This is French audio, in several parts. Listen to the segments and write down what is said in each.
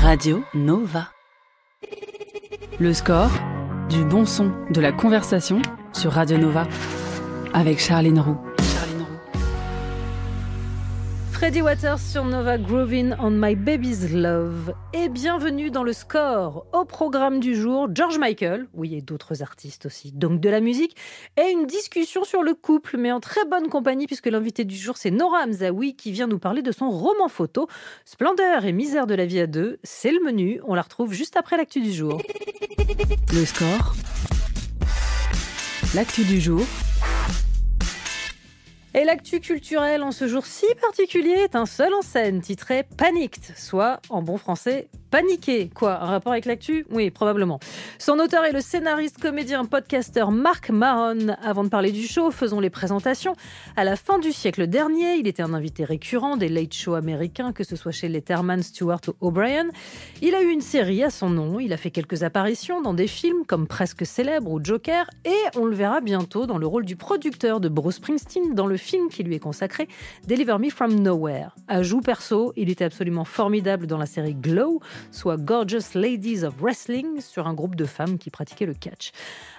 Radio Nova. Le score, du bon son, de la conversation sur Radio Nova. Avec Charline Roux. Freddie Waters sur Nova, Groovin' on My Baby's Love. Et bienvenue dans le score. Au programme du jour, George Michael, oui, et d'autres artistes aussi, donc de la musique, et une discussion sur le couple, mais en très bonne compagnie, puisque l'invité du jour, c'est Nora Hamzaoui, qui vient nous parler de son roman photo, Splendeur et misère de la vie à deux. C'est le menu, on la retrouve juste après l'actu du jour. Le score, l'actu du jour. Et l'actu culturelle en ce jour si particulier est un seul en scène, titré Panicked, soit, en bon français, paniqué. Quoi, un rapport avec l'actu ? Oui, probablement. Son auteur est le scénariste, comédien, podcasteur Marc Maron. Avant de parler du show, faisons les présentations. À la fin du siècle dernier, il était un invité récurrent des late shows américains, que ce soit chez Letterman, Stewart ou O'Brien. Il a eu une série à son nom, il a fait quelques apparitions dans des films comme Presque célèbre ou Joker, et on le verra bientôt dans le rôle du producteur de Bruce Springsteen dans le film qui lui est consacré, Deliver Me From Nowhere. Ajout perso, il était absolument formidable dans la série Glow, soit Gorgeous Ladies of Wrestling, sur un groupe de femmes qui pratiquaient le catch.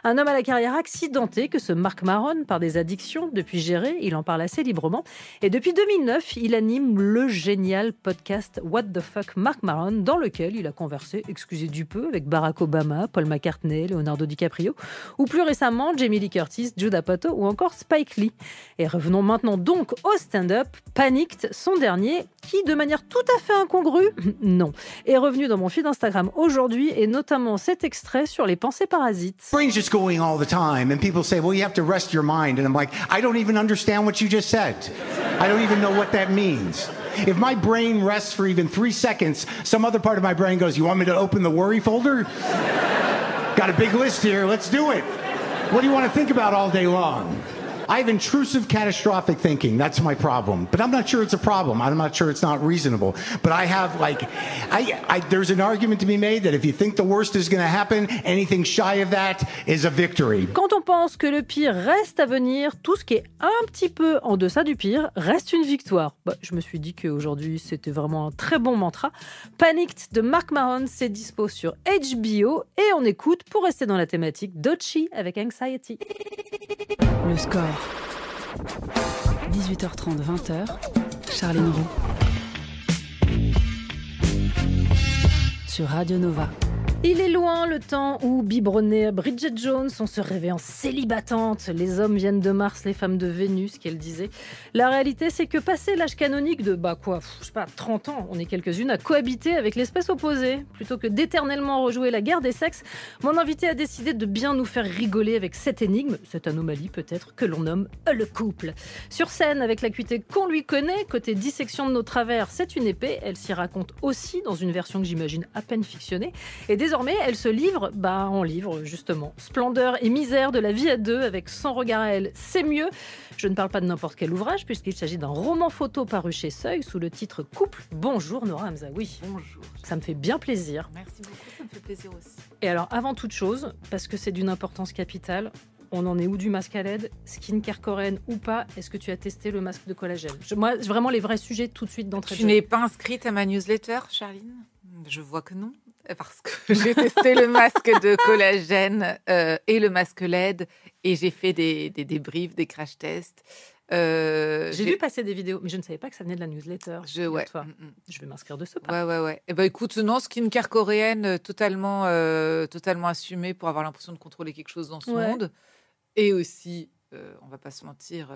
Un homme à la carrière accidentée que ce Marc Maron, par des addictions depuis gérées, il en parle assez librement. Et depuis 2009, il anime le génial podcast What the Fuck Marc Maron, dans lequel il a conversé, excusez du peu, avec Barack Obama, Paul McCartney, Leonardo DiCaprio, ou plus récemment Jamie Lee Curtis, Judd Apatow ou encore Spike Lee. Et revenons maintenant donc au stand-up, Panicked, son dernier, qui de manière tout à fait incongrue, non, est revenu dans mon feed Instagram aujourd'hui, et notamment cet extrait sur les pensées parasites. Brain's just going all the time, and people say, well, you have to rest your mind. And I'm like, I don't even understand what you just said. I don't even know what that means. If my brain rests for even 3 seconds, some other part of my brain goes, you want me to open the worry folder? Got a big list here, let's do it. What do you want to think about all day long? I have intrusive catastrophic thinking. That's my problem. But I'm not sure it's a problem. I'm not sure it's not reasonable. But I have there's an argument to be made that if you think the worst is going to happen, anything shy of that is a victory. Quand on pense que le pire reste à venir, tout ce qui est un petit peu en deçà du pire reste une victoire. Je me suis dit qu'aujourd'hui, c'était vraiment un très bon mantra. Panicked de Marc Maron, c'est dispo sur HBO. Et on écoute, pour rester dans la thématique, Doechii avec Anxiety. Le score, 18h30, 20h, Charline Roux. Sur Radio Nova. Il est loin le temps où, biberonné à Bridget Jones, on se rêvait en célibatante. Les hommes viennent de Mars, les femmes de Vénus, qu'elle disait. La réalité, c'est que passé l'âge canonique de, 30 ans, on est quelques-unes à cohabiter avec l'espèce opposée. Plutôt que d'éternellement rejouer la guerre des sexes, mon invité a décidé de bien nous faire rigoler avec cette énigme, cette anomalie peut-être, que l'on nomme le couple. Sur scène, avec l'acuité qu'on lui connaît, côté dissection de nos travers, c'est une épée. Elle s'y raconte aussi dans une version que j'imagine à peine fictionnée. Et désormais, elle se livre, en livre justement. Splendeur et misère de la vie à deux, avec Son regard à elle, c'est mieux. Je ne parle pas de n'importe quel ouvrage, puisqu'il s'agit d'un roman photo paru chez Seuil, sous le titre Couple. Bonjour Nora Hamzaoui. Bonjour. Ça me fait bien plaisir. Merci beaucoup, ça me fait plaisir aussi. Et alors, avant toute chose, parce que c'est d'une importance capitale, on en est où du masque à LED, skincare coréenne ou pas? Est-ce que tu as testé le masque de collagène? Moi, vraiment les vrais sujets tout de suite d'entrée de jeu. Tu n'es pas inscrite à ma newsletter, Charline? Je vois que non. Parce que j'ai testé le masque de collagène et le masque LED, et j'ai fait des débriefs, des crash tests. J'ai vu passer des vidéos, mais je ne savais pas que ça venait de la newsletter. Je vais m'inscrire de ce pas. Ouais. Et écoute, non, skincare coréenne totalement assumée pour avoir l'impression de contrôler quelque chose dans ce monde. Et aussi, on va pas se mentir,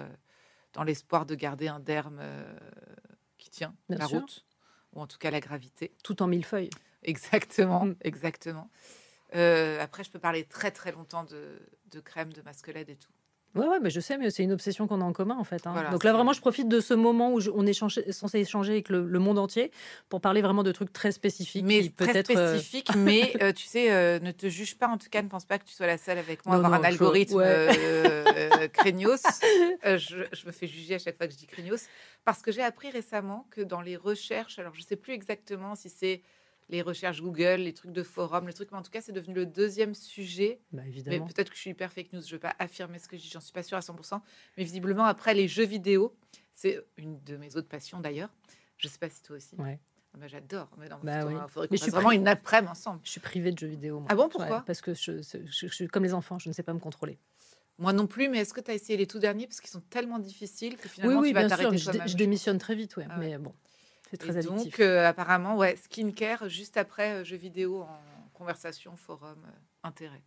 dans l'espoir de garder un derme qui tient la route, ou en tout cas la gravité. Tout en millefeuille. Exactement. Après, je peux parler très très longtemps de crème, de masque LED et tout. Ouais, mais je sais, mais c'est une obsession qu'on a en commun en fait. Voilà, donc là, vraiment, je profite de ce moment où on est censé échanger avec le monde entier pour parler vraiment de trucs très spécifiques. Mais tu sais, ne te juge pas, en tout cas, ne pense pas que tu sois la seule avec moi à avoir un algorithme craignos. Je me fais juger à chaque fois que je dis craignos, parce que j'ai appris récemment que dans les recherches, alors je ne sais plus exactement si c'est les recherches Google, les trucs de forum, les trucs, mais en tout cas, c'est devenu le deuxième sujet. Évidemment. Mais peut-être que je suis hyper fake news, je ne veux pas affirmer ce que je dis, j'en suis pas sûre à 100%. Mais visiblement, après les jeux vidéo, c'est une de mes autres passions d'ailleurs. Je ne sais pas si toi aussi. Ouais. Bah, j'adore. Mais non, oui. faudrait qu'on fasse vraiment une après-midi ensemble. Je suis privée de jeux vidéo. Moi. Ah bon, pourquoi? Ouais, parce que je suis comme les enfants, je ne sais pas me contrôler. Moi non plus, mais est-ce que tu as essayé les tout derniers? Parce qu'ils sont tellement difficiles que finalement, tu vas t'arrêter toi-même. Je démissionne très vite, mais bon, c'est très addictif. Donc, apparemment, skincare, juste après jeux vidéo en conversation, forum, intérêt.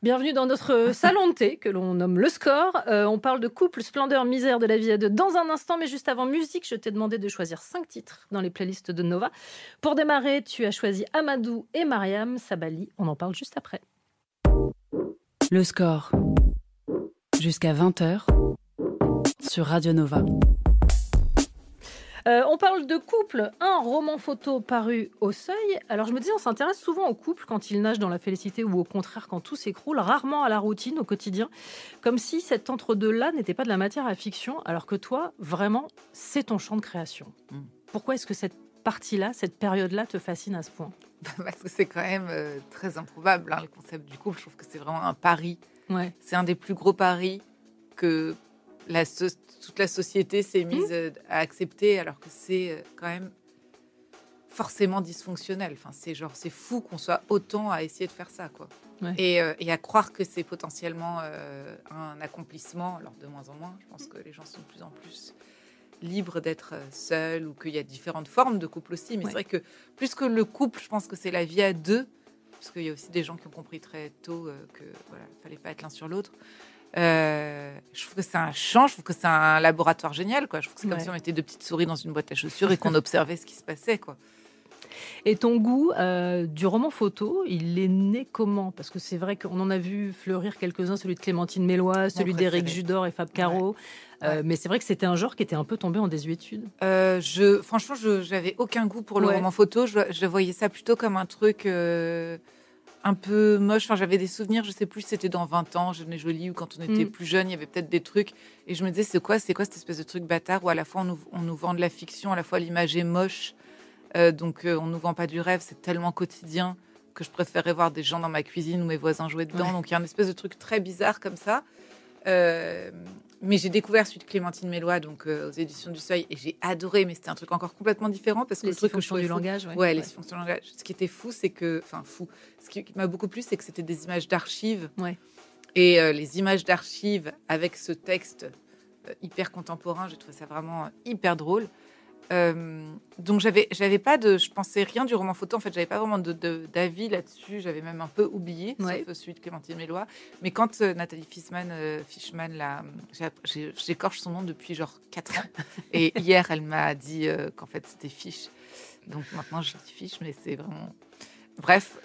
Bienvenue dans notre salon de thé que l'on nomme Le Score. On parle de couple, splendeur, misère de la vie à deux dans un instant, mais juste avant musique, je t'ai demandé de choisir 5 titres dans les playlists de Nova. Pour démarrer, tu as choisi Amadou et Mariam Sabali. On en parle juste après. Le Score, jusqu'à 20h, sur Radio Nova. On parle de couple, un roman photo paru au Seuil. Alors je me dis, on s'intéresse souvent aux couples quand ils nagent dans la félicité ou au contraire quand tout s'écroule, rarement à la routine, au quotidien, comme si cet entre-deux-là n'était pas de la matière à fiction, alors que toi, vraiment, c'est ton champ de création. Pourquoi est-ce que cette partie-là, cette période-là te fascine à ce point? Parce que c'est quand même très improbable, le concept du couple. Je trouve que c'est vraiment un pari. Ouais. C'est un des plus gros paris que toute la société s'est mise à accepter, alors que c'est quand même forcément dysfonctionnel. Enfin, c'est fou qu'on soit autant à essayer de faire ça, quoi. Ouais. Et à croire que c'est potentiellement un accomplissement, alors de moins en moins. Je pense que les gens sont de plus en plus libres d'être seuls, ou qu'il y a différentes formes de couple aussi. Mais c'est vrai que plus que le couple, je pense que c'est la vie à deux, parce qu'il y a aussi des gens qui ont compris très tôt que voilà, fallait pas être l'un sur l'autre. Je trouve que c'est un champ, je trouve que c'est un laboratoire génial, quoi. Je trouve que c'est comme si on mettait 2 petites souris dans une boîte à chaussures et qu'on observait ce qui se passait, quoi. Et ton goût du roman photo, il est né comment? Parce que c'est vrai qu'on en a vu fleurir quelques-uns, celui de Clémentine Mélois, celui d'Éric Judor et Fab Caro. Mais c'est vrai que c'était un genre qui était un peu tombé en désuétude. Franchement, j'avais aucun goût pour le roman photo. Je voyais ça plutôt comme un truc un peu moche. Enfin, j'avais des souvenirs, je sais plus si c'était dans 20 ans, Jeune et Jolie, ou quand on était plus jeune, il y avait peut-être des trucs. Et je me disais, c'est quoi cette espèce de truc bâtard où à la fois on nous vend de la fiction, à la fois l'image est moche. Donc on nous vend pas du rêve, c'est tellement quotidien que je préférais voir des gens dans ma cuisine ou mes voisins jouer dedans. Donc il y a un espèce de truc très bizarre comme ça. Mais j'ai découvert celui de Clémentine Mélois, donc aux éditions du Seuil, et j'ai adoré. Mais c'était un truc encore complètement différent, parce que les le truc fonctions du langage. Les fonctions du langage. Ce qui était fou, c'est que, ce qui m'a beaucoup plu, c'est que c'était des images d'archives. Et les images d'archives avec ce texte hyper contemporain, j'ai trouvé ça vraiment hyper drôle. Donc j'avais pas je pensais rien du roman photo, en fait j'avais pas vraiment d'avis là-dessus, j'avais même un peu oublié, sauf celui de Clémentine Mélois. Mais quand Nathalie Fishman j'écorche son nom depuis genre 4 ans, et hier elle m'a dit qu'en fait c'était Fish, donc maintenant je dis Fish, mais c'est vraiment... Bref,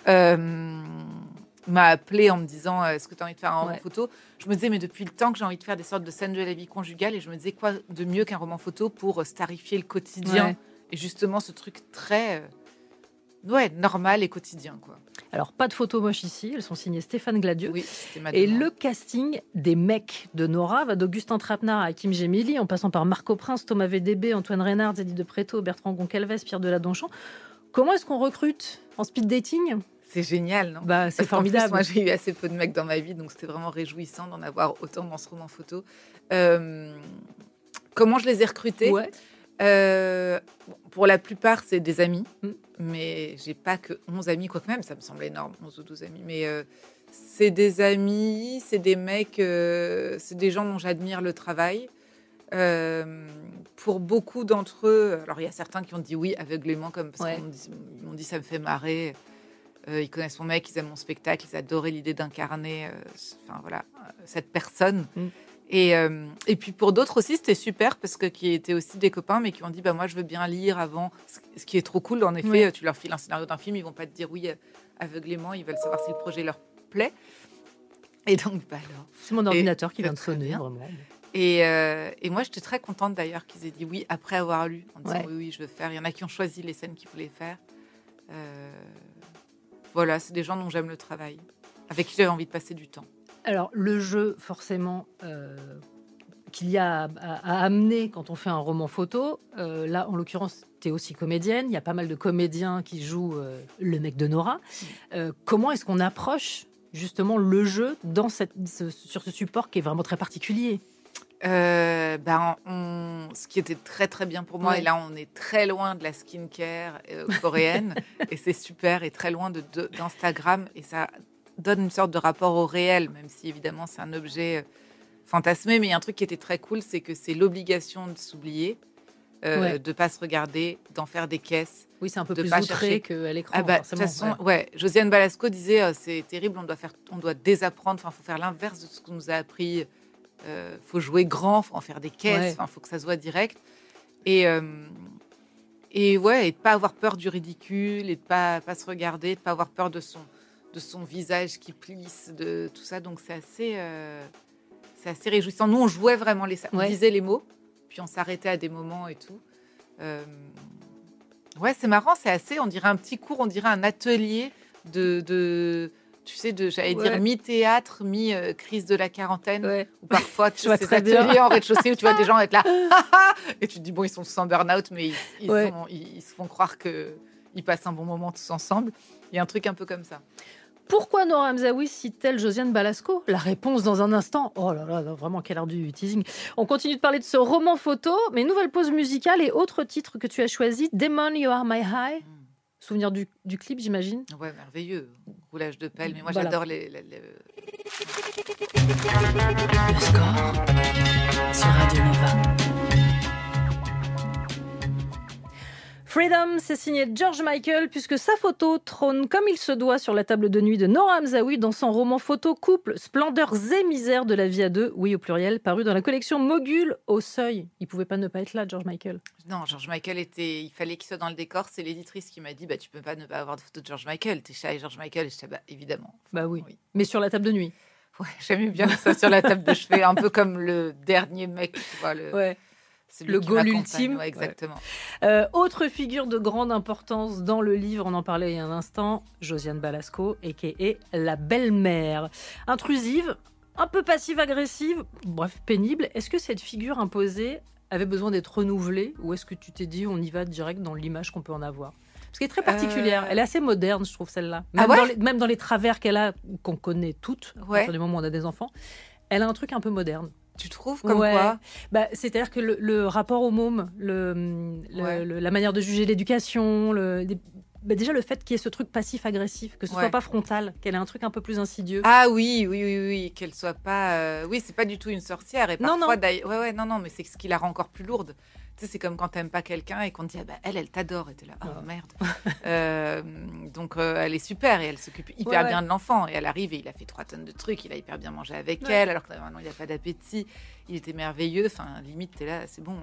m'a appelé en me disant est-ce que tu as envie de faire un roman photo? Je me disais, mais depuis le temps que j'ai envie de faire des sortes de scènes de la vie conjugale, et je me disais, quoi de mieux qu'un roman photo pour starifier le quotidien, et justement ce truc très normal et quotidien, quoi. Alors, pas de photos moches ici, elles sont signées Stéphane Gladieux. Oui, c'était ma et demande. le casting des mecs de Nora va d'Augustin Trapenard à Hakim Gemili, en passant par Marco Prince, Thomas VDB, Antoine Reynard, Zélie de Préto, Bertrand Goncalves, Pierre Deladonchamp. Comment est-ce qu'on recrute en speed dating? C'est génial, non? C'est formidable. Moi, j'ai eu assez peu de mecs dans ma vie, donc c'était vraiment réjouissant d'en avoir autant dans ce roman photo. Comment je les ai recrutés? Pour la plupart, c'est des amis, mais j'ai pas que 11 amis, quoique même, ça me semble énorme, 11 ou 12 amis. Mais c'est des amis, c'est des mecs, c'est des gens dont j'admire le travail. Pour beaucoup d'entre eux, alors il y a certains qui ont dit oui aveuglément, comme parce qu'ils m'ont dit ça me fait marrer. Ils connaissent mon mec, ils aiment mon spectacle, ils adoraient l'idée d'incarner cette personne. Et puis pour d'autres aussi, c'était super, parce que qui étaient aussi des copains, mais qui ont dit moi je veux bien lire avant. Ce qui est trop cool, en effet, tu leur files un scénario d'un film, ils vont pas te dire oui aveuglément, ils veulent savoir si le projet leur plaît. Et donc alors, c'est mon ordinateur qui vient de sonner, vraiment. Et moi, j'étais très contente d'ailleurs qu'ils aient dit oui après avoir lu, en disant oui, je veux faire. Il y en a qui ont choisi les scènes qu'ils voulaient faire. Voilà, c'est des gens dont j'aime le travail, avec qui j'avais envie de passer du temps. Alors, le jeu, forcément, qu'il y a à amener quand on fait un roman photo, là, en l'occurrence, tu es aussi comédienne. Il y a pas mal de comédiens qui jouent le mec de Nora. Comment est-ce qu'on approche justement le jeu sur ce support qui est vraiment très particulier? Ce qui était très très bien pour moi, et là on est très loin de la skincare coréenne, et c'est super, et très loin d'Instagram, et ça donne une sorte de rapport au réel, même si évidemment c'est un objet fantasmé, mais il y a un truc qui était très cool, c'est que c'est l'obligation de s'oublier, de pas se regarder, d'en faire des caisses. Oui, c'est un peu plus outré qu'à l'écran. De toute façon, Josiane Balasco disait c'est terrible, on doit désapprendre, faut faire l'inverse de ce qu'on nous a appris. Faut jouer grand, faut en faire des caisses, faut que ça se voit direct. Et de pas avoir peur du ridicule, et de pas se regarder, de pas avoir peur de son visage qui plisse, de tout ça. Donc c'est assez réjouissant. Nous, on jouait vraiment on disait les mots, puis on s'arrêtait à des moments et tout. C'est marrant, on dirait un petit cours, on dirait un atelier de tu sais, dire mi-théâtre, mi-crise de la quarantaine, ou parfois tu sais, ces ateliers en rez-de-chaussée où tu vois des gens être là, et tu te dis, bon, ils sont tous en burn-out, mais ils se font croire qu'ils passent un bon moment tous ensemble. Il y a un truc un peu comme ça. Pourquoi Nora Hamzaoui cite-t-elle Josiane Balasco ? La réponse dans un instant. Oh là là, vraiment, quelle heure du teasing. On continue de parler de ce roman photo, mais nouvelle pause musicale et autre titre que tu as choisi, Demon, You Are My High. Souvenir du clip, j'imagine. Ouais, merveilleux. Roulage de pelle. Mais moi, j'adore les... Le score sur Radio Nova. Freedom, c'est signé George Michael, puisque sa photo trône comme il se doit sur la table de nuit de Nora Hamzaoui dans son roman photo couple Splendeurs et misères de la vie à deux, oui au pluriel, paru dans la collection Mogul au Seuil. Il pouvait pas ne pas être là, George Michael. Non, George Michael il fallait qu'il soit dans le décor. C'est l'éditrice qui m'a dit, tu peux pas ne pas avoir de photo de George Michael. T'es chez George Michael. Et je disais, évidemment. Oui. Mais sur la table de nuit. Ouais, j'aimais bien ça sur la table de chevet, un peu comme le dernier mec, tu vois, le goal ultime. Ouais, exactement. Autre figure de grande importance dans le livre, on en parlait il y a un instant, Josiane Balasco, a.k.a. la belle-mère. Intrusive, un peu passive-agressive, bref, pénible. Est-ce que cette figure imposée avait besoin d'être renouvelée, ou est-ce que tu t'es dit on y va direct dans l'image qu'on peut en avoir ? Parce qu'elle est très particulière. Elle est assez moderne, je trouve, celle-là. Même dans les travers qu'elle a, qu'on connaît toutes, à partir du moment où on a des enfants, elle a un truc un peu moderne. Tu trouves comme quoi ? C'est-à-dire que le rapport aux mômes, la manière de juger l'éducation, déjà le fait qu'il y ait ce truc passif-agressif, que ce soit pas frontal, qu'elle ait un truc un peu plus insidieux. Ah oui, qu'elle soit pas... c'est pas du tout une sorcière. Et parfois, non, mais c'est ce qui la rend encore plus lourde. Tu sais, c'est comme quand t'aimes pas quelqu'un et qu'on te dit elle t'adore, et t'es là, merde. Donc elle est super et elle s'occupe hyper bien de l'enfant, et elle arrive et il a fait 3 tonnes de trucs, il a hyper bien mangé avec elle, alors que maintenant il a pas d'appétit, il était merveilleux, limite t'es là, c'est bon,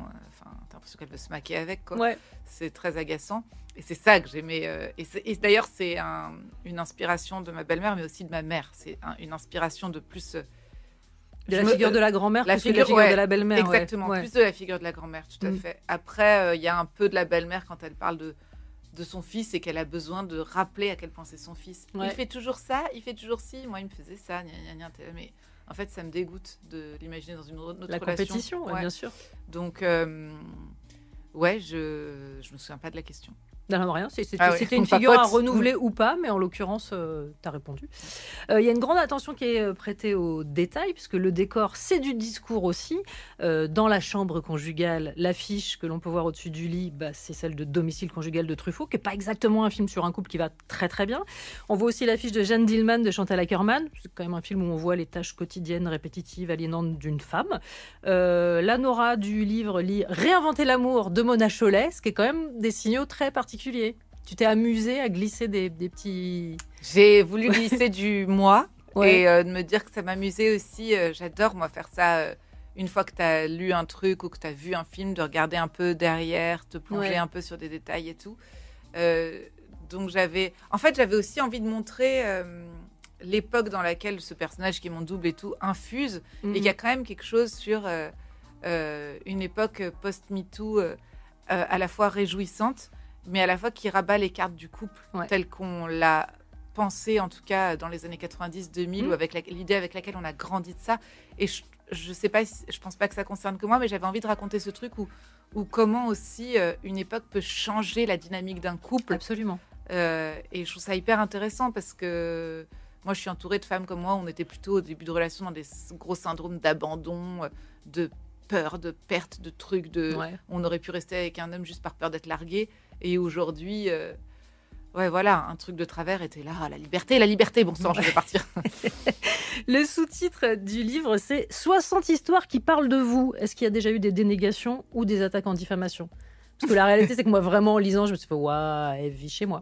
t'as l'impression qu'elle veut se maquer avec, quoi. C'est très agaçant, et c'est ça que j'aimais, et d'ailleurs c'est une inspiration de ma belle-mère, mais aussi de ma mère. C'est une inspiration de plus... De la figure de la grand-mère plus que de la figure de la belle-mère. Exactement, plus de la figure de la grand-mère, tout à fait. Après, il y a un peu de la belle-mère quand elle parle de son fils et qu'elle a besoin de rappeler à quel point c'est son fils. Il fait toujours ça, il fait toujours ci, moi il me faisait ça, mais en fait ça me dégoûte de l'imaginer dans une autre relation. La compétition, bien sûr. Donc, je me souviens pas de la question. Non, rien. C'était une figure à renouveler ou pas, mais en l'occurrence, tu as répondu. Il y a une grande attention qui est prêtée aux détails, puisque le décor, c'est du discours aussi. Dans la chambre conjugale, l'affiche que l'on peut voir au-dessus du lit, c'est celle de Domicile conjugal de Truffaut, qui n'est pas exactement un film sur un couple qui va très très bien. On voit aussi l'affiche de Jeanne Dillman de Chantal Akerman. C'est quand même un film où on voit les tâches quotidiennes, répétitives, aliénantes d'une femme. La Nora du livre lit Réinventer l'amour de Mona Chollet, ce qui est quand même des signaux très particuliers. Tu t'es amusée à glisser des petits... J'ai voulu glisser du moi et de me dire que ça m'amusait aussi. J'adore, moi, faire ça une fois que tu as lu un truc ou que tu as vu un film, de regarder un peu derrière, te plonger un peu sur des détails et tout. Donc j'avais aussi envie de montrer l'époque dans laquelle ce personnage qui est mon double et tout infuse, et qu'il y a quand même quelque chose sur une époque post-MeToo à la fois réjouissante, mais à la fois qui rabat les cartes du couple tel qu'on l'a pensé, en tout cas dans les années 90-2000, ou avec l'idée avec laquelle on a grandi de ça. Et je sais pas, je pense pas que ça concerne que moi, mais j'avais envie de raconter ce truc où comment aussi une époque peut changer la dynamique d'un couple. Absolument. Et je trouve ça hyper intéressant, parce que moi je suis entourée de femmes comme moi, on était plutôt au début de relation dans des gros syndromes d'abandon, de peur de perte de trucs, on aurait pu rester avec un homme juste par peur d'être largué. Et aujourd'hui, voilà, un truc de travers était là, la liberté, bon sang, je vais partir. Le sous-titre du livre, c'est 60 histoires qui parlent de vous. Est-ce qu'il y a déjà eu des dénégations ou des attaques en diffamation ? Parce que la réalité, c'est que moi, vraiment, en lisant, je me suis fait « Waouh, elle vit chez moi ».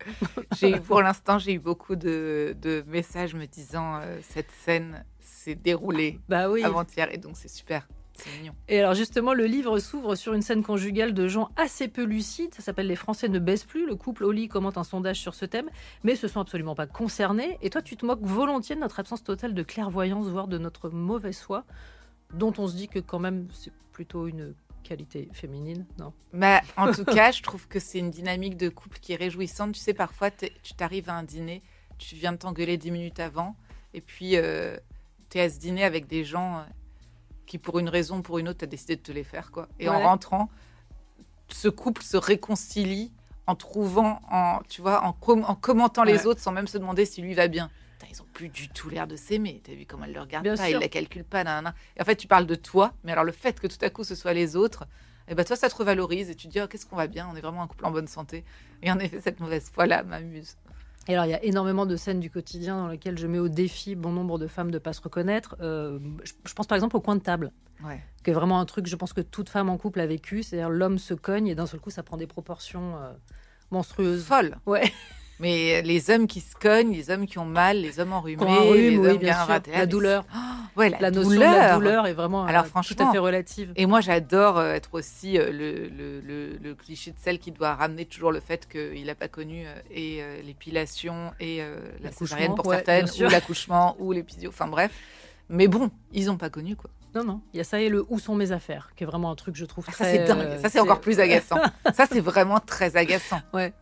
Pour l'instant, j'ai eu beaucoup de messages me disant cette scène s'est déroulée avant-hier, et donc c'est super. C'est mignon. Et alors justement, le livre s'ouvre sur une scène conjugale de gens assez peu lucides. Ça s'appelle « Les Français ne baissent plus ». Le couple Oli commente un sondage sur ce thème, mais se sont absolument pas concernés. Et toi, tu te moques volontiers de notre absence totale de clairvoyance, voire de notre mauvaise foi, dont on se dit que quand même, c'est plutôt une qualité féminine, non ? En tout cas, je trouve que c'est une dynamique de couple qui est réjouissante. Tu sais, parfois, tu t'arrives à un dîner, tu viens de t'engueuler 10 minutes avant, et puis tu es à ce dîner avec des gens... qui pour une raison ou pour une autre, tu as décidé de te les faire, quoi. Et en rentrant, ce couple se réconcilie en trouvant, en commentant les autres sans même se demander si lui va bien. Putain, ils ont plus du tout l'air de s'aimer. T'as vu comment elle le regarde bien pas, sûr. il la calcule pas, nanana. Et en fait, tu parles de toi, mais alors le fait que tout à coup ce soit les autres, toi, ça te revalorise et tu te dis, qu'est-ce qu'on va bien, on est vraiment un couple en bonne santé. Et en effet, cette mauvaise foi-là m'amuse. Et alors, il y a énormément de scènes du quotidien dans lesquelles je mets au défi bon nombre de femmes de ne pas se reconnaître. Je pense par exemple au coin de table, qui est vraiment un truc, je pense que toute femme en couple a vécu. C'est-à-dire l'homme se cogne et d'un seul coup, ça prend des proportions monstrueuses. Folles. Ouais. Mais les hommes qui se cognent, les hommes qui ont mal, les hommes enrhumés, les hommes bien ratés. La douleur. La notion de la douleur est vraiment tout à fait relative. Et moi, j'adore être aussi le cliché de celle qui doit ramener toujours le fait qu'il n'a pas connu l'épilation et la césarienne pour certaines, ou l'accouchement, ou l'épisio, enfin bref. Mais bon, ils n'ont pas connu, quoi. Non. Il y a ça et le « Où sont mes affaires ?» qui est vraiment un truc, je trouve, très... Ça, c'est dingue. Ça, c'est encore plus agaçant. Ça, c'est vraiment très agaçant. Ouais.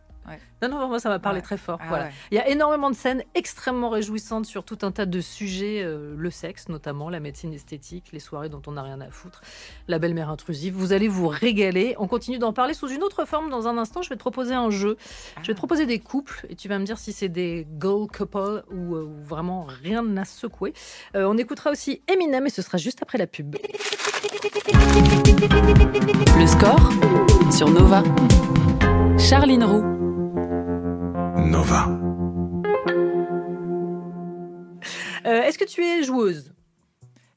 Non, moi, ça m'a parlé très fort. Voilà. Ouais. Il y a énormément de scènes extrêmement réjouissantes sur tout un tas de sujets, le sexe notamment, la médecine esthétique, les soirées dont on n'a rien à foutre, la belle-mère intrusive. Vous allez vous régaler. On continue d'en parler sous une autre forme dans un instant. Je vais te proposer un jeu. Je vais te proposer des couples et tu vas me dire si c'est des goal couple ou vraiment rien n'a secoué. On écoutera aussi Eminem et ce sera juste après la pub. Le score sur Nova. Charline Roux. Nova. Est-ce que tu es joueuse ?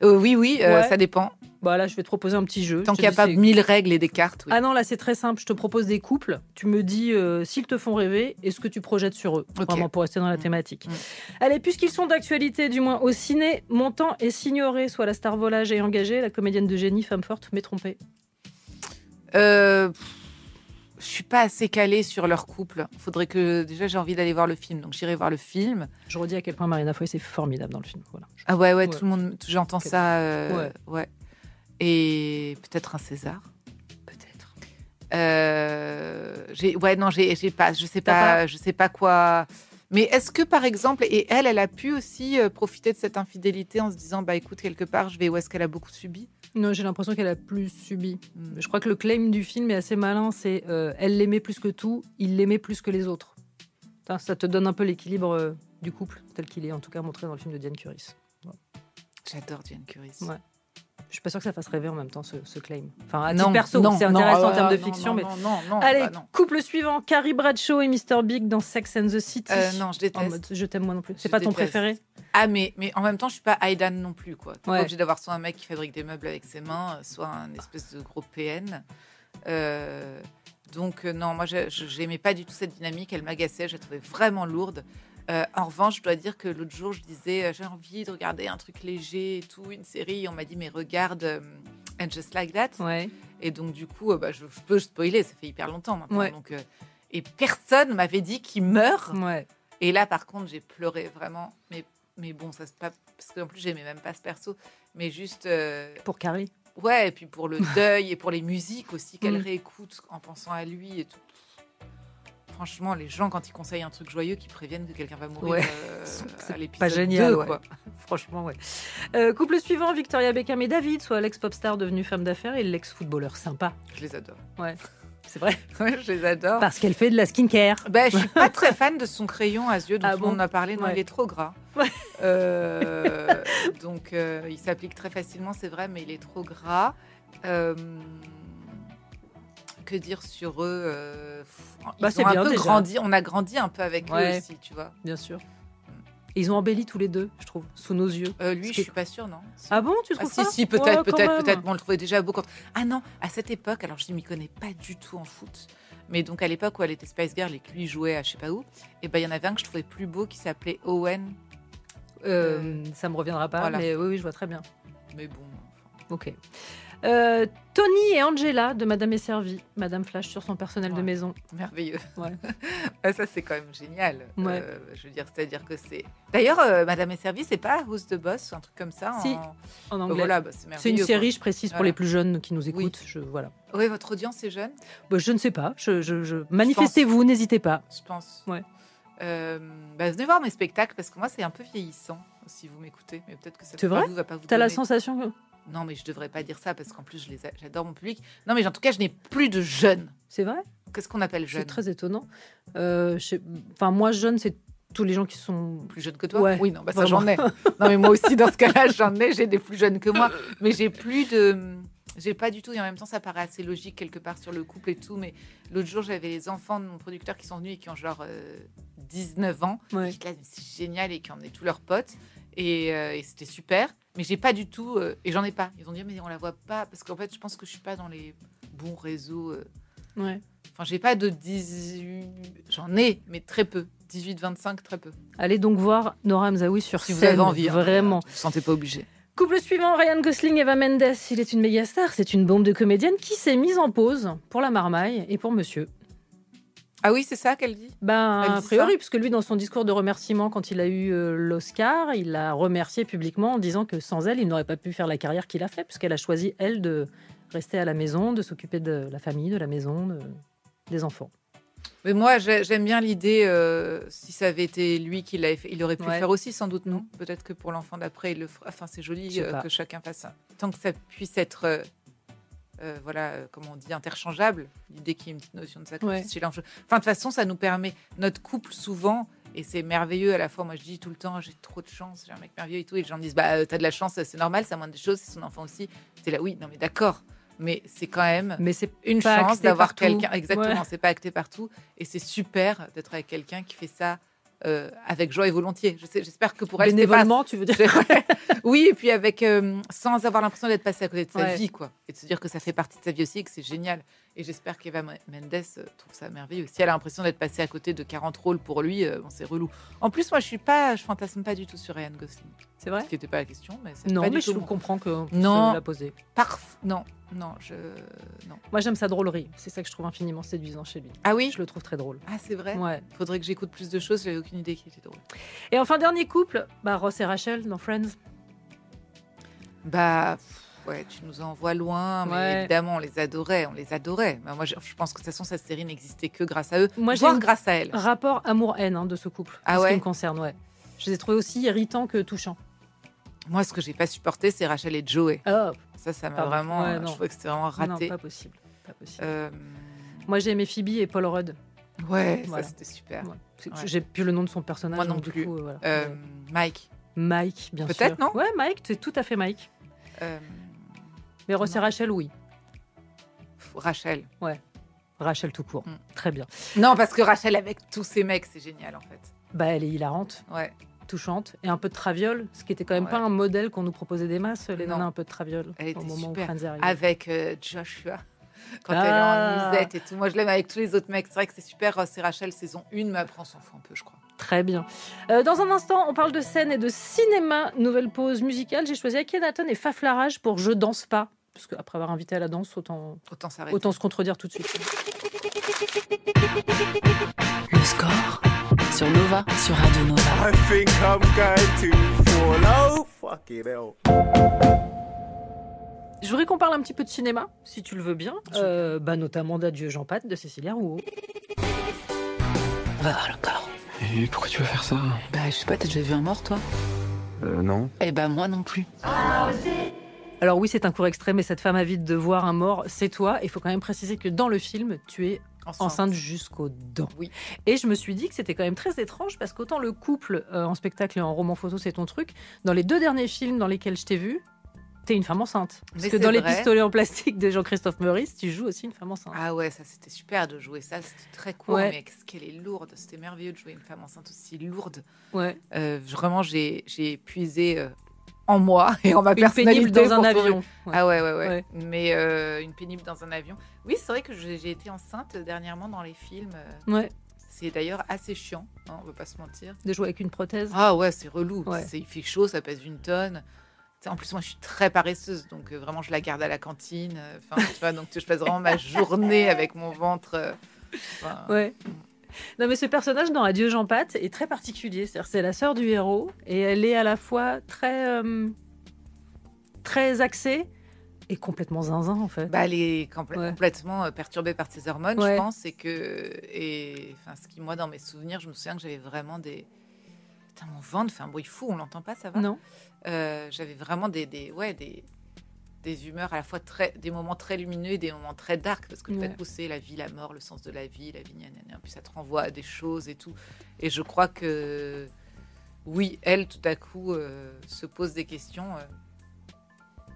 Oui, ça dépend. Là, je vais te proposer un petit jeu. Tant qu'il n'y a pas 1000 règles et des cartes. Oui. Ah non, là, c'est très simple. Je te propose des couples. Tu me dis s'ils te font rêver et ce que tu projettes sur eux. Okay. Vraiment pour rester dans la thématique. Allez, puisqu'ils sont d'actualité, du moins au ciné, Montand et Signoret, soit la star volage et engagée, la comédienne de génie, femme forte, mais trompée. Je suis pas assez calée sur leur couple. Faudrait que déjà j'ai envie d'aller voir le film, donc j'irai voir le film. Je redis à quel point Marina Foïs est formidable dans le film. Voilà. Ah ouais, tout le monde, j'entends ça. Ouais. Et peut-être un César. Peut-être. Je sais pas quoi. Mais est-ce que par exemple, et elle a pu aussi profiter de cette infidélité en se disant, écoute, quelque part, je vais où est-ce qu'elle a beaucoup subi ? Non, j'ai l'impression qu'elle a plus subi. Je crois que le claim du film est assez malin, c'est elle l'aimait plus que tout, il l'aimait plus que les autres. Ça te donne un peu l'équilibre du couple, tel qu'il est en tout cas montré dans le film de Diane Curis. Ouais. J'adore Diane Curis. Ouais. Je suis pas sûre que ça fasse rêver en même temps ce claim. Enfin, à titre perso, c'est intéressant en termes de fiction. Non, allez, couple suivant, Carrie Bradshaw et Mr. Big dans Sex and the City. Non, je déteste. En mode, je t'aime moi non plus. C'est pas ton préféré ? Ah, mais en même temps, je suis pas Aidan non plus, quoi. T'es pas obligé d'avoir soit un mec qui fabrique des meubles avec ses mains, soit un espèce de gros PN. Donc, non, moi, j'aimais pas du tout cette dynamique. Elle m'agaçait, je la trouvais vraiment lourde. En revanche, je dois dire que l'autre jour, je disais j'ai envie de regarder un truc léger et tout, une série. On m'a dit mais regarde And Just Like That. Ouais. Et donc du coup, je peux spoiler, ça fait hyper longtemps maintenant. Ouais. Donc, et personne m'avait dit qu'il meurt. Ouais. Et là, par contre, j'ai pleuré vraiment. Mais bon, ça c'est pas parce qu'en plus j'aimais même pas ce perso, mais juste pour Carrie. Ouais, et puis pour le deuil et pour les musiques aussi qu'elle réécoute en pensant à lui et tout. Franchement, les gens, quand ils conseillent un truc joyeux, qui préviennent que quelqu'un va mourir à l'épisode pas génial, 2, quoi. Franchement, couple suivant, Victoria Beckham et David, soit l'ex-pop star devenue femme d'affaires et l'ex-footballeur sympa. Je les adore. Ouais, c'est vrai. Ouais, je les adore. Parce qu'elle fait de la skincare. Je suis pas très fan de son crayon à yeux dont tout le monde m'a parlé. Non, il est trop gras. Ouais. Donc, il s'applique très facilement, c'est vrai, mais il est trop gras. Que dire sur eux c'est bien, un peu déjà. grandi. On a grandi un peu avec eux aussi, tu vois. Bien sûr. Et ils ont embelli tous les deux, je trouve, sous nos yeux. Lui, je suis pas sûre, non. Ah bon, tu trouves ça? Si, peut-être. Bon, on le trouvait déjà beau. Ah non, à cette époque, alors je ne m'y connais pas du tout en foot, mais donc à l'époque où elle était Spice Girl et que lui jouait à je sais pas où, et ben il y en avait un que je trouvais plus beau qui s'appelait Owen. Ça me reviendra pas, voilà. Mais oui, je vois très bien. Mais bon. Ok. Tony et Angela de Madame est servie. Madame Flash sur son personnel de maison. Merveilleux. Ouais. Ça, c'est quand même génial. Ouais. Je veux dire, c'est-à-dire que c'est... D'ailleurs, Madame est servie, c'est pas Who's the Boss, un truc comme ça Si, en anglais. Voilà, c'est merveilleux. C'est une série, je précise, pour les plus jeunes qui nous écoutent. Oui. Voilà. Oui, votre audience est jeune? Je ne sais pas. Manifestez-vous, n'hésitez pas. Je pense. Ouais. Venez voir mes spectacles, parce que moi, c'est un peu vieillissant, si vous m'écoutez. Mais peut-être que ça va pas vous T'as donner... la sensation que... Non, mais je devrais pas dire ça parce qu'en plus, j'adore mon public. Non, mais en tout cas, je n'ai plus de jeunes. C'est vrai? Qu'est-ce qu'on appelle jeune? C'est très étonnant. Moi, jeune, c'est tous les gens qui sont plus jeunes que toi. Ouais, oui, non, ça j'en ai. Non, mais moi aussi, dans ce cas-là, j'en ai. J'ai des plus jeunes que moi, mais j'ai pas du tout. Et en même temps, ça paraît assez logique quelque part sur le couple et tout. Mais l'autre jour, j'avais les enfants de mon producteur qui sont venus et qui ont genre 19 ans. Ouais. Qui, là, c'est génial et qui emmenaient tous leurs potes. Et c'était super, mais j'ai pas du tout, et j'en ai pas. Ils ont dit mais on la voit pas parce qu'en fait je pense que je suis pas dans les bons réseaux. Ouais. Enfin j'ai pas de 18, j'en ai mais très peu. 18-25 très peu. Allez donc voir Nora Hamzaoui sur si scène. Vous avez envie, vraiment. Vous ne sentez pas obligé. Couple suivant, Ryan Gosling, Eva Mendes. Il est une méga star, c'est une bombe de comédienne qui s'est mise en pause pour la marmaille et pour Monsieur. Ah oui, c'est ça qu'elle dit? A priori, puisque lui, dans son discours de remerciement, quand il a eu l'Oscar, il l'a remercié publiquement en disant que sans elle, il n'aurait pas pu faire la carrière qu'il a fait, puisqu'elle a choisi, elle, de rester à la maison, de s'occuper de la famille, de la maison, des enfants. Mais moi, j'aime bien l'idée, si ça avait été lui qui l'avait fait, il aurait pu le faire aussi, sans doute, non? Peut-être que pour l'enfant d'après, il le fera. Enfin, c'est joli que chacun fasse ça. Tant que ça puisse être... comme on dit, interchangeable, l'idée qu'il y ait une petite notion de sacrifice chez l'enfant. Enfin, de toute façon, ça nous permet, notre couple souvent, et c'est merveilleux à la fois, moi je dis tout le temps, j'ai trop de chance, j'ai un mec merveilleux et tout, et les gens me disent, t'as de la chance, c'est normal, c'est la moindre des choses, c'est son enfant aussi. C'est là, oui, non mais d'accord, mais c'est quand même une chance d'avoir quelqu'un, exactement, c'est pas acté partout, et c'est super d'être avec quelqu'un qui fait ça avec joie et volontiers. J'espère que pour elle, bénévolement, tu veux dire? Oui, et puis avec sans avoir l'impression d'être passé à côté de sa vie, quoi, et de se dire que ça fait partie de sa vie aussi, et que c'est génial. Et j'espère qu'Eva Mendes trouve ça merveilleux. Si elle a l'impression d'être passée à côté de 40 rôles pour lui, c'est relou. En plus, moi, je fantasme pas du tout sur Ryan Gosling. C'est vrai? Ce qui n'était pas la question, mais c'est non, pas mais du tout. Je comprends que non, tu l'as posé. Non. Moi, j'aime sa drôlerie. C'est ça que je trouve infiniment séduisant chez lui. Ah oui? Je le trouve très drôle. Ah, c'est vrai? Ouais. Faudrait que j'écoute plus de choses. J'avais aucune idée qu'il était drôle. Et enfin, dernier couple, Ross et Rachel dans Friends. Ouais, tu nous envoies loin, mais évidemment, on les adorait. Moi, je pense que de toute façon, cette série n'existait que grâce à eux, voire grâce à elle. Rapport amour-haine de ce couple, ce qui me concerne, Je les ai trouvés aussi irritants que touchants. Moi, ce que j'ai pas supporté, c'est Rachel et Joey. Oh. Ça m'a vraiment... je trouvais que c'était vraiment raté. Non, pas possible. Moi, j'ai aimé Phoebe et Paul Rudd. Ouais, ça, c'était super. J'ai plus le nom de son personnage. Moi non plus. Du coup, Mike. Mike, bien sûr. Peut-être, non? Ouais, Mike, c'est tout à fait Mike. Mais Ross et Rachel, oui. Rachel. Ouais. Rachel tout court. Très bien. Non, parce que Rachel, avec tous ces mecs, c'est génial, en fait. Elle est hilarante. Ouais. Touchante. Et un peu de traviole, ce qui était quand même pas un modèle qu'on nous proposait des masses, les nanas un peu de traviole. Elle était au moment super. Où Friends arrive. Avec Joshua. Quand elle est en nuisette et tout. Moi, je l'aime avec tous les autres mecs. C'est vrai que c'est super. Ross et Rachel, saison 1, mais après, on s'en fout un peu, je crois. Très bien. Dans un instant, on parle de scène et de cinéma. Nouvelle pause musicale. J'ai choisi Akhenaton et Faflarage pour Je danse pas. Parce qu'après avoir invité à la danse, autant se contredire tout de suite. Le score sur Nova, sur Radio Nova. I think I'm going to fall. Oh, fuck it hell. Je voudrais qu'on parle un petit peu de cinéma, si tu le veux bien. Notamment d'Adieu Jean Pat de Cécilia Rouault. Va voir le corps. Et pourquoi tu veux faire ça? Je sais pas, t'as déjà vu un mort, toi? Non. Moi non plus. Alors oui, c'est un court extrait, mais cette femme avide de voir un mort, c'est toi. Il faut quand même préciser que dans le film, tu es enceinte jusqu'aux dents. Oui. Et je me suis dit que c'était quand même très étrange, parce qu'autant le couple en spectacle et en roman photo, c'est ton truc, dans les 2 derniers films dans lesquels je t'ai vu, T'es une femme enceinte. Parce Mais que c'est dans Les vrai. pistolets en plastique de Jean-Christophe Meurice, tu joues aussi une femme enceinte. Ah ouais, ça c'était super de jouer ça, c'était très court, Ouais. mais qu'est-ce qu'elle est lourde. C'était merveilleux de jouer une femme enceinte aussi lourde. Ouais. Vraiment, j'ai puisé en moi et en ma Une personnalité. pénible dans un pour trouver- avion. Ouais. Ah ouais. Ouais. Mais une pénible dans un avion. Oui, c'est vrai que j'ai été enceinte dernièrement dans les films. Ouais. C'est d'ailleurs assez chiant, hein, on va pas se mentir. De jouer avec une prothèse. Ah ouais, c'est relou. Ouais. Il fait chaud, ça pèse 1 tonne. Tu sais, en plus, moi, je suis très paresseuse, donc vraiment, je la garde à la cantine. Enfin, tu vois, donc je passe vraiment ma journée avec mon ventre. Ouais. Non, mais ce personnage dans Adieu Jean Pat est très particulier. C'est la sœur du héros et elle est à la fois très axée et complètement zinzin en fait. Elle est Ouais. complètement perturbée par ses hormones, Ouais. je pense. Ce qui, moi, dans mes souvenirs, je me souviens que j'avais vraiment des. Putain, mon ventre fait un bruit fou, on l'entend pas, ça va? Non. J'avais vraiment des humeurs à la fois des moments très lumineux et des moments très dark, parce que Ouais. tout à coup, c'est la vie, la mort, le sens de la vie, gna, gna, gna. Puis ça te renvoie à des choses et tout. Et je crois que, oui, elle, tout à coup, se pose des questions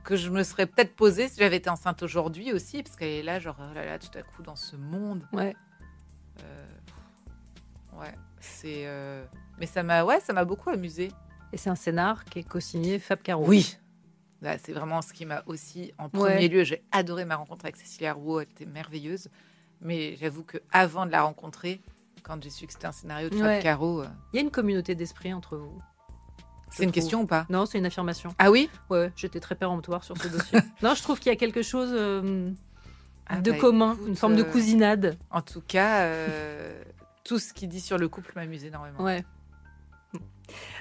que je me serais peut-être posées si j'avais été enceinte aujourd'hui aussi, parce qu'elle est là, genre, oh là là, tout à coup, dans ce monde. Ouais. Ouais, c'est... Mais ça m'a beaucoup amusée. Et c'est un scénar qui est co-signé Fab Caro. Oui. Là, c'est vraiment ce qui m'a aussi, en premier Ouais. lieu, j'ai adoré ma rencontre avec Cécilia Rouault, elle était merveilleuse. Mais j'avoue qu'avant de la rencontrer, quand j'ai su que c'était un scénario de Fab Ouais. Caro, Il y a une communauté d'esprit entre vous. c'est une trouve. question ou pas? Non, c'est une affirmation. Ah oui? Ouais, j'étais très péremptoire sur ce dossier. Non, je trouve qu'il y a quelque chose Ah de bah, commun, écoute, une forme de cousinade. En tout cas, tout ce qu'il dit sur le couple m'amuse énormément. Ouais.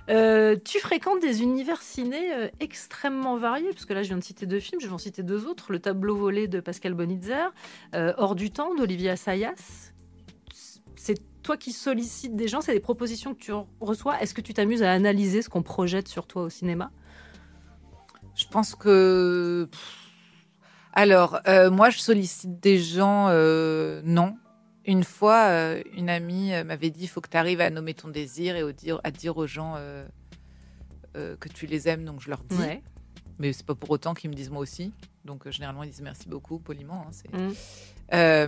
Tu fréquentes des univers ciné extrêmement variés, parce que là je viens de citer 2 films, je vais en citer 2 autres. Le Tableau volé de Pascal Bonitzer, Hors du temps d'Olivier Assayas. C'est toi qui sollicites des gens, c'est des propositions que tu reçois. Est-ce que tu t'amuses à analyser ce qu'on projette sur toi au cinéma? Je pense que... Alors, moi, je sollicite des gens, non. Une fois, une amie m'avait dit, il faut que tu arrives à nommer ton désir et à dire aux gens que tu les aimes, donc je leur dis. Ouais. Mais c'est pas pour autant qu'ils me disent moi aussi. Donc, généralement, ils disent merci beaucoup, poliment. Hein,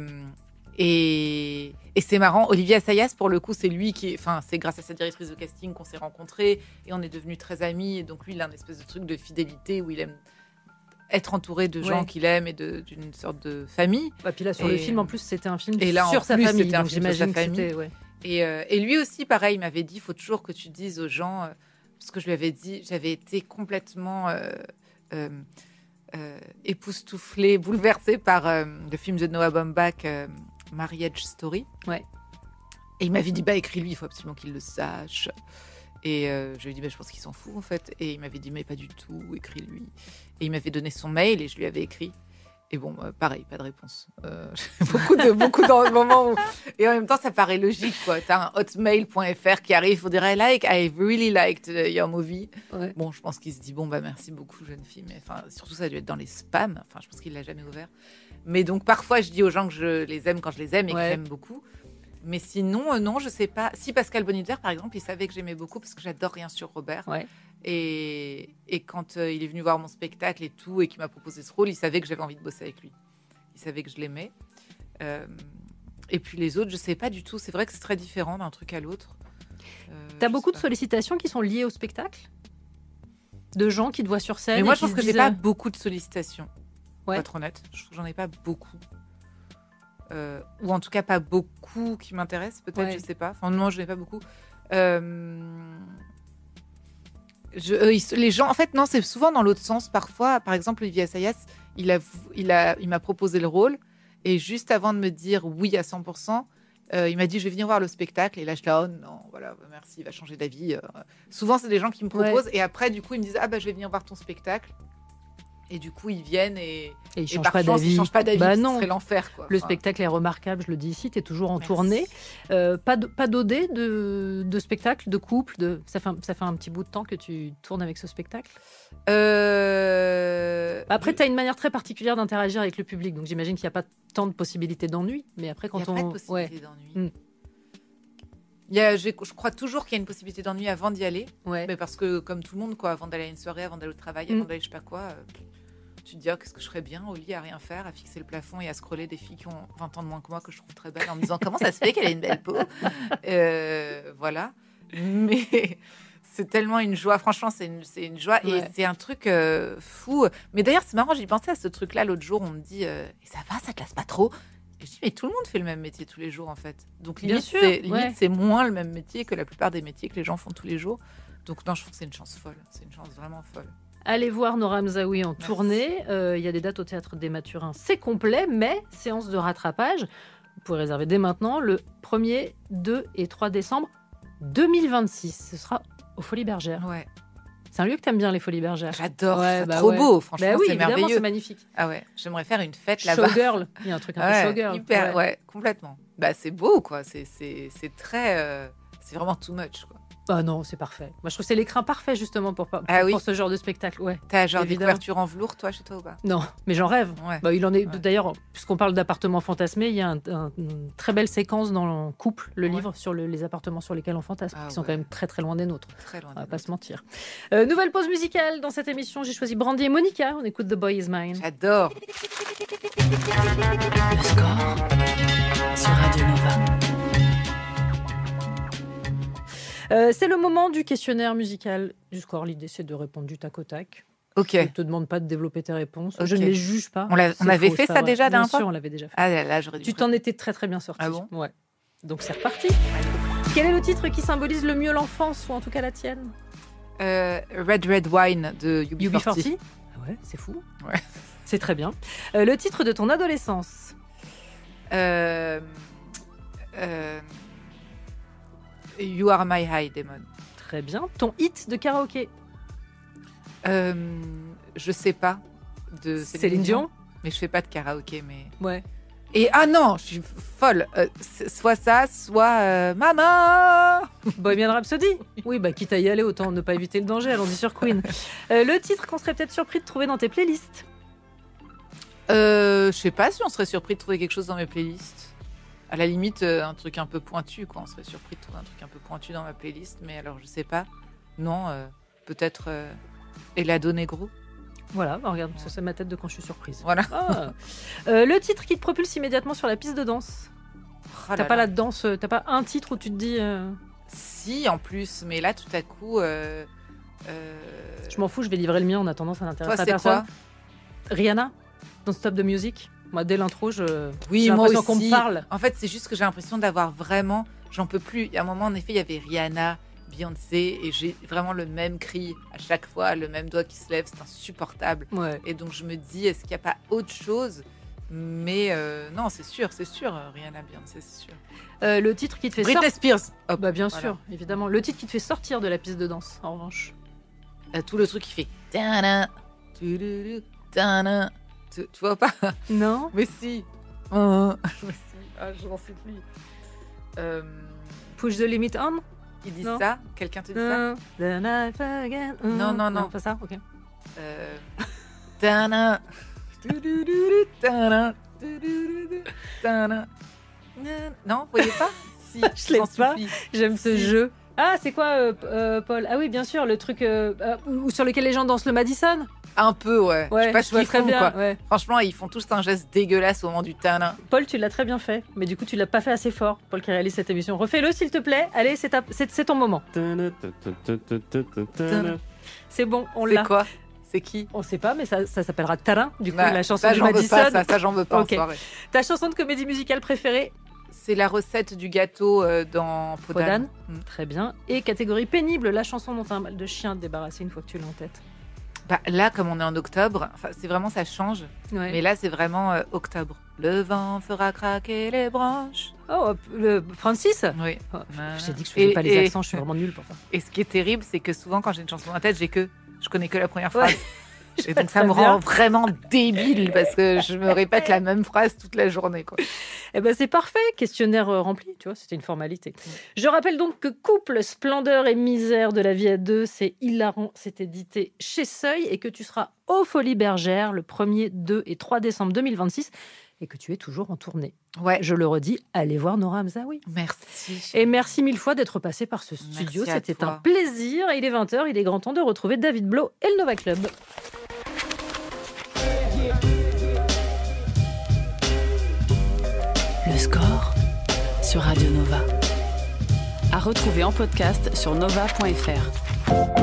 et c'est marrant, Olivier Assayas, pour le coup, c'est lui c'est grâce à sa directrice de casting qu'on s'est rencontrés et on est devenus très amis. Et donc, lui, il a un espèce de truc de fidélité où il aime être entouré de gens qu'il aime et d'une sorte de famille. Et puis là, sur le film, en plus, c'était un film et là, sur en sa plus, famille. c'était un Donc film sur j'imagine sa que famille. c'était... Ouais. Et lui aussi, pareil, il m'avait dit, il faut toujours que tu dises aux gens, parce que je lui avais dit, j'avais été complètement époustouflée, bouleversée par le film de Noah Baumbach, Marriage Story. Ouais. Et il m'avait dit, écris-lui, il faut absolument qu'il le sache. Et je lui ai dit, je pense qu'il s'en fout, en fait. Et il m'avait dit, mais pas du tout, écris-lui. Et il m'avait donné son mail et je lui avais écrit. Et bon, pareil, pas de réponse. Beaucoup dans le moment où... Et en même temps, ça paraît logique, quoi. T'as un hotmail.fr qui arrive, il faut dire, I really liked your movie. Ouais. Bon, je pense qu'il se dit, merci beaucoup, jeune fille. Mais surtout, ça a dû être dans les spams. Enfin, je pense qu'il l'a jamais ouvert. Mais donc, parfois, je dis aux gens que je les aime quand je les aime et que j'aime beaucoup. Mais sinon, non, je sais pas. Si Pascal Bonitzer, par exemple, il savait que j'aimais beaucoup parce que j'adore Rien sur Robert. Ouais. Et quand il est venu voir mon spectacle et tout, et qu'il m'a proposé ce rôle, il savait que j'avais envie de bosser avec lui. Il savait que je l'aimais. Et puis les autres, je sais pas du tout. C'est vrai que c'est très différent d'un truc à l'autre. T'as beaucoup de sollicitations qui sont liées au spectacle? De gens qui te voient sur scène? Mais moi, je pense que j'ai pas beaucoup de sollicitations. Pour Ouais. être honnête, je trouve que j'en ai pas beaucoup. Ou en tout cas pas beaucoup qui m'intéressent, peut-être, je sais pas. Enfin, non, je n'ai pas beaucoup. Les gens, en fait, non, c'est souvent dans l'autre sens. Parfois, par exemple, Olivier Assayas, il m'a proposé le rôle et juste avant de me dire oui à 100%, il m'a dit je vais venir voir le spectacle et là je suis là oh non voilà merci, il va changer d'avis. Souvent c'est des gens qui me proposent et après du coup ils me disent je vais venir voir ton spectacle. Et du coup, ils viennent et ils ne changent par pas chance, d'avis. Ils changent pas d'avis. Bah Ce non. serait l'enfer, quoi. Le spectacle est remarquable, je le dis ici, tu es toujours en tournée. Pas d'OD de spectacle, de couple ça fait un petit bout de temps que tu tournes avec ce spectacle. Après, tu as une manière très particulière d'interagir avec le public, donc j'imagine qu'il n'y a pas tant de possibilités d'ennui. Mais après, quand il n'y a pas de possibilité d'ennui. Je crois toujours qu'il y a une possibilité d'ennui avant d'y aller. Mais parce que, comme tout le monde, quoi, avant d'aller à une soirée, avant d'aller au travail, avant d'aller je sais pas quoi, tu te dis, qu'est-ce que je ferais bien au lit à rien faire, à fixer le plafond et à scroller des filles qui ont 20 ans de moins que moi, que je trouve très belles, en me disant comment ça se fait qu'elle a une belle peau. Voilà. Mais c'est tellement une joie. Franchement, c'est une joie. Et c'est un truc fou. Mais d'ailleurs, c'est marrant, j'y pensais à ce truc-là l'autre jour. On me dit, et ça va, ça te lasse pas trop? Et je dis, mais tout le monde fait le même métier tous les jours, en fait. Donc, limite, c'est moins le même métier que la plupart des métiers que les gens font tous les jours. Donc, non, je trouve que c'est une chance folle. C'est une chance vraiment folle. Allez voir Nora Mzaoui en tournée. Il y a des dates au Théâtre des Mathurins. C'est complet, mais séance de rattrapage. Vous pouvez réserver dès maintenant le 1er, 2 et 3 décembre 2026. Ce sera aux Folies Bergères. Ouais. C'est un lieu que t'aimes bien, les Folies Bergères. J'adore, c'est trop beau. Franchement, oui, c'est merveilleux. C'est magnifique. Ah ouais, j'aimerais faire une fête là-bas. Showgirl, il y a un truc un peu showgirl. Hyper, complètement. Bah, c'est beau, quoi. C'est très... c'est vraiment too much, quoi. Ah non, c'est parfait. Moi, je trouve que c'est l'écran parfait, justement, pour ce genre de spectacle. Ouais. T'as genre des couvertures en velours, toi, chez toi, ou pas? Non, mais j'en rêve. Ouais. Bah, il en est... D'ailleurs, puisqu'on parle d'appartements fantasmés, il y a une très belle séquence dans le couple, le livre, sur les appartements sur lesquels on fantasme, qui sont quand même très, très loin des nôtres. Très loin. On va pas se mentir. Nouvelle pause musicale dans cette émission. J'ai choisi Brandy et Monica. On écoute The Boy Is Mine. J'adore. Le score sur Radio Nova. C'est le moment du questionnaire musical du score. L'idée, c'est de répondre du tac au tac. Ok. Je ne te demande pas de développer tes réponses. Okay. Je ne les juge pas. On avait fait ça déjà d'un fois. Bien sûr, on l'avait déjà fait. Ah là, j'aurais dû. Tu t'en étais très très bien sorti. Ah bon? Ouais. Donc c'est reparti. Quel est le titre qui symbolise le mieux l'enfance, ou en tout cas la tienne? Red Red Wine de UB40. Ah ouais, c'est fou. Ouais. C'est très bien. Le titre de ton adolescence? You Are My High, Demon. Très bien. Ton hit de karaoké? Je sais pas. De Céline Dion. Mais je fais pas de karaoké. Mais... Ouais. Et non, je suis folle. Soit ça, soit Maman. Bohemian Rhapsody. Oui, bah quitte à y aller, autant ne pas éviter le danger. Allons-y sur Queen. Le titre qu'on serait peut-être surpris de trouver dans tes playlists? Je sais pas si on serait surpris de trouver quelque chose dans mes playlists. À la limite, un truc un peu pointu, quoi. On serait surpris de trouver un truc un peu pointu dans ma playlist, mais alors je sais pas. Non, peut-être Elado Negro. Voilà, bah regarde, ça c'est ma tête de quand je suis surprise. Voilà. Ah. Le titre qui te propulse immédiatement sur la piste de danse? T'as pas la danse, t'as pas un titre où tu te dis. Si, en plus, mais là tout à coup. Je m'en fous, je vais livrer le mien en attendant, ça n'intéresse pas personne. Quoi Rihanna, Don't Stop the Music. Moi, dès l'intro, j'ai moi l'impression aussi. qu'on me parle. En fait, c'est juste que j'ai l'impression d'avoir vraiment... J'en peux plus. Il y a un moment, en effet, il y avait Rihanna, Beyoncé, et j'ai vraiment le même cri à chaque fois, le même doigt qui se lève. C'est insupportable. Ouais. Et donc, je me dis, est-ce qu'il n'y a pas autre chose? Mais non, c'est sûr, Rihanna, Beyoncé, c'est sûr. Le titre qui te fait Britney Spears. Hop, bah, bien sûr, évidemment. Le titre qui te fait sortir de la piste de danse, en revanche. Tout le truc qui fait... Tu vois pas? Non. Mais si. Je n'en sais plus. Push the limit on? Il dit ça? Quelqu'un te dit ça? Non. Pas ça? Ok. Non, vous voyez pas? Si, je l'ai pas. J'aime ce jeu. Ah, c'est quoi, Paul? Ah oui, bien sûr, le truc sur lequel les gens dansent le Madison. Un peu, ouais. Je sais pas ce qu'ils font, bien, quoi. Ouais. Franchement, ils font tous un geste dégueulasse au moment du tanin. Paul, tu l'as très bien fait, mais du coup, tu l'as pas fait assez fort, Paul qui réalise cette émission. Refais-le, s'il te plaît. Allez, c'est ton moment. C'est bon, on l'a. C'est quoi? C'est qui? On sait pas, mais ça s'appellera Tarin. Du coup, la chanson du Madison. Ça, j'en veux pas okay. En soirée. Ta chanson de comédie musicale préférée? C'est la recette du gâteau dans Podane. Très bien. Et catégorie pénible, la chanson dont t'as un mal de chien à te débarrasser une fois que tu l'as en tête. Bah, là, comme on est en octobre, c'est vraiment, ça change. Ouais. Mais là, c'est vraiment octobre. Le vent fera craquer les branches. Oh, Francis? Oui. Oh, j'ai dit que je faisais pas les accents, je suis vraiment nulle pour ça. Et ce qui est terrible, c'est que souvent, quand j'ai une chanson en tête, je connais que la première phrase. Ouais. Et donc, ça me rend vraiment débile parce que je me répète la même phrase toute la journée, quoi. Eh ben, c'est parfait. Questionnaire rempli, tu vois, c'était une formalité. Je rappelle donc que Couple, splendeur et misère de la vie à deux, c'est hilarant, c'est édité chez Seuil et que tu seras aux Folies Bergères le 1er, 2 et 3 décembre 2026 et que tu es toujours en tournée. Ouais. Je le redis, allez voir Nora Mzaoui. Merci. Et merci mille fois d'être passé par ce studio. C'était un plaisir. Il est 20h, il est grand temps de retrouver David Blo et le Nova Club. sur Radio Nova. À retrouver en podcast sur nova.fr.